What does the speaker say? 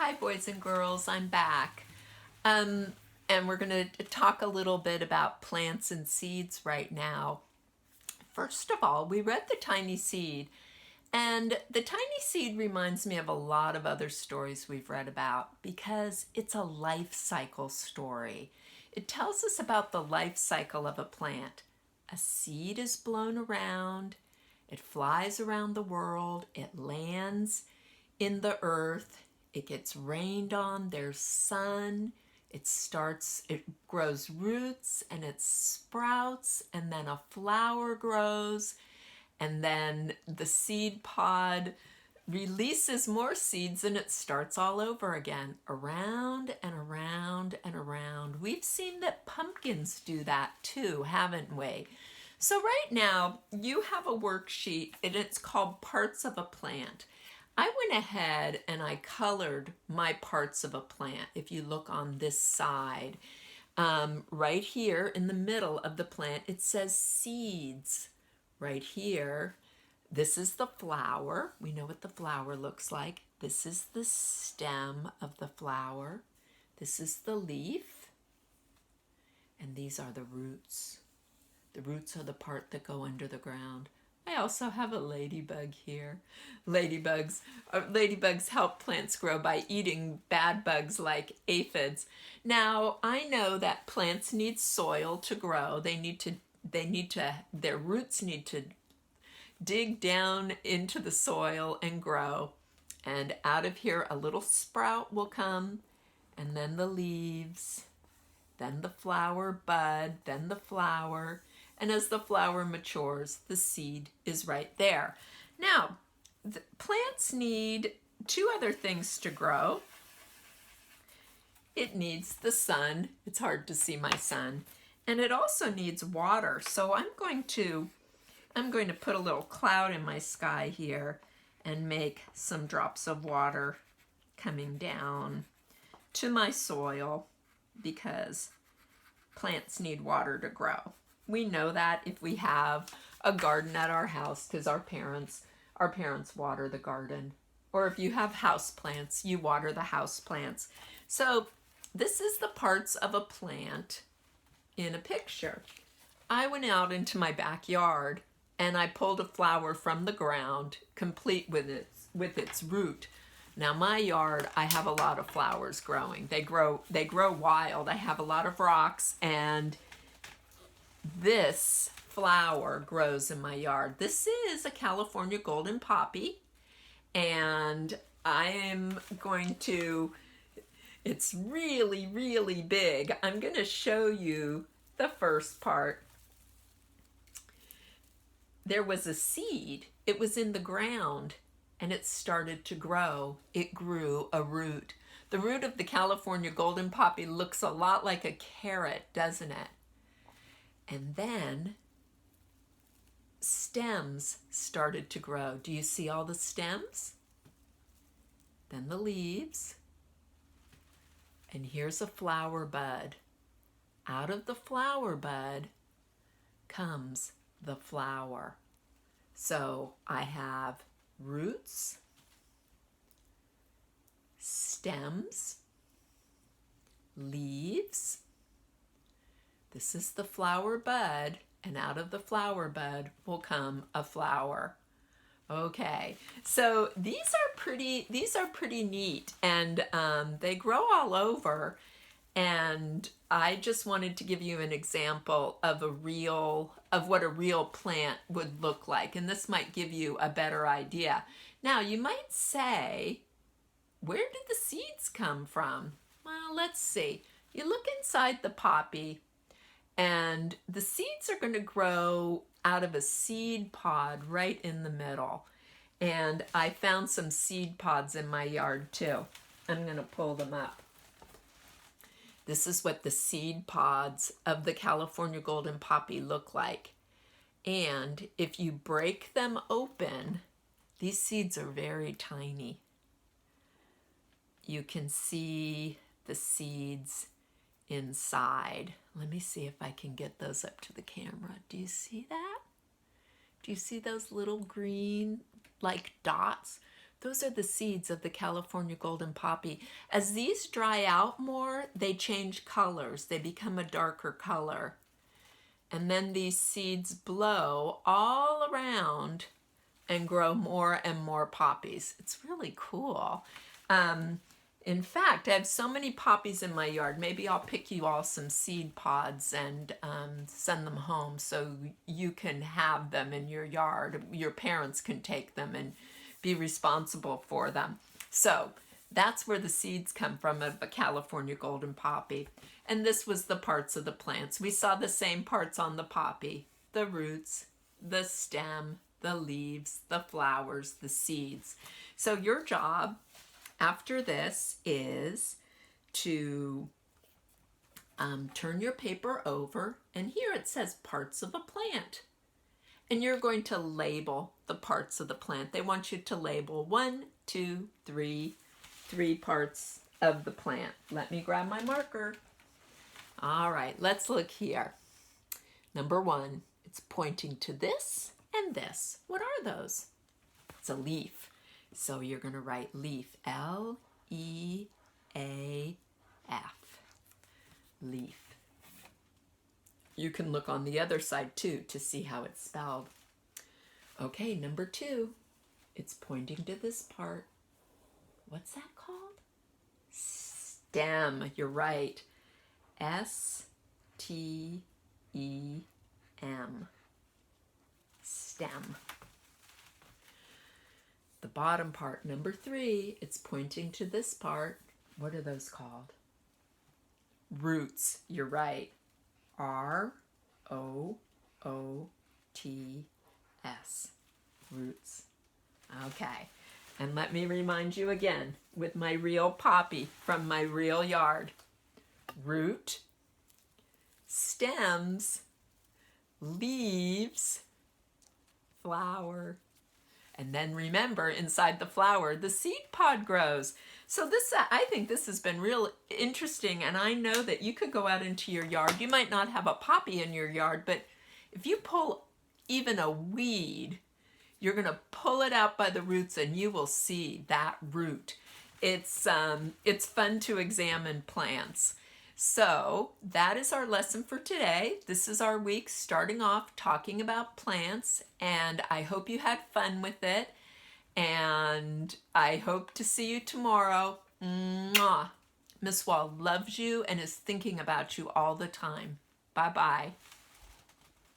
Hi, boys and girls. I'm back. And we're going to talk a little bit about plants and seeds right now. First of all, we read The Tiny Seed, and The Tiny Seed reminds me of a lot of other stories we've read about because it's a life cycle story. It tells us about the life cycle of a plant. A seed is blown around, it flies around the world, it lands in the earth, it gets rained on, there's sun, it grows roots and it sprouts, and then a flower grows, and then the seed pod releases more seeds and it starts all over again, around and around and around. We've seen that pumpkins do that too, haven't we? So right now you have a worksheet and it's called Parts of a Plant. I went ahead and I colored my parts of a plant. If you look on this side, right here in the middle of the plant, it says seeds. Right here, this is the flower. We know what the flower looks like. This is the stem of the flower. This is the leaf. And these are the roots. The roots are the part that go under the ground. I also have a ladybug here. Ladybugs help plants grow by eating bad bugs like aphids. Now, I know that plants need soil to grow. Their roots need to dig down into the soil and grow. And out of here, a little sprout will come, and then the leaves, then the flower bud, then the flower. And as the flower matures, the seed is right there. Now, plants need two other things to grow. It needs the sun. It's hard to see my sun. And it also needs water. So I'm going to put a little cloud in my sky here and make some drops of water coming down to my soil because plants need water to grow. We know that if we have a garden at our house because our parents water the garden. Or if you have house plants, you water the house plants. So this is the parts of a plant in a picture. I went out into my backyard and I pulled a flower from the ground, complete with its root. Now my yard, I have a lot of flowers growing. They grow wild. I have a lot of rocks, and this flower grows in my yard. This is a California golden poppy, and it's really, really big. I'm going to show you the first part. There was a seed. It was in the ground, and it started to grow. It grew a root. The root of the California golden poppy looks a lot like a carrot, doesn't it? And then stems started to grow. Do you see all the stems? Then the leaves. And here's a flower bud. Out of the flower bud comes the flower. So I have roots, stems, leaves. This is the flower bud, and out of the flower bud will come a flower. Okay, so these are pretty neat, and they grow all over. And I just wanted to give you an example of what a real plant would look like, and this might give you a better idea. Now, you might say, where did the seeds come from? Well, let's see. You look inside the poppy, and the seeds are going to grow out of a seed pod right in the middle. And I found some seed pods in my yard too. I'm going to pull them up. This is what the seed pods of the California golden poppy look like. And if you break them open, these seeds are very tiny. You can see the seeds inside. Let me see if I can get those up to the camera. Do you see that? Do you see those little green like dots? Those are the seeds of the California golden poppy. As these dry out more, they change colors. They become a darker color. And then these seeds blow all around and grow more and more poppies. It's really cool. In fact, I have so many poppies in my yard. Maybe I'll pick you all some seed pods and send them home so you can have them in your yard. Your parents can take them and be responsible for them. So that's where the seeds come from of a California golden poppy. And this was the parts of the plants. We saw the same parts on the poppy: the roots, the stem, the leaves, the flowers, the seeds. So your job after this is to turn your paper over, and here it says parts of a plant. And you're going to label the parts of the plant. They want you to label 1, 2, 3 parts of the plant. Let me grab my marker. All right, let's look here. Number 1, it's pointing to this and this. What are those? It's a leaf. So you're going to write leaf, L-E-A-F, leaf. You can look on the other side too to see how it's spelled. Okay, number 2, it's pointing to this part. What's that called? Stem. You're right. S-T-E-M. Stem. The bottom part, number 3, it's pointing to this part. What are those called? Roots. You're right. R-O-O-T-S. Roots. Okay. And let me remind you again with my real poppy from my real yard. Root, stems, leaves, flower. And then remember, inside the flower, the seed pod grows. So this, I think this has been real interesting, and I know that you could go out into your yard. You might not have a poppy in your yard, but if you pull even a weed, you're going to pull it out by the roots and you will see that root. It's fun to examine plants. So that is our lesson for today. This is our week starting off talking about plants, and I hope you had fun with it, and I hope to see you tomorrow. Mwah. Miss Wall loves you and is thinking about you all the time. Bye-bye.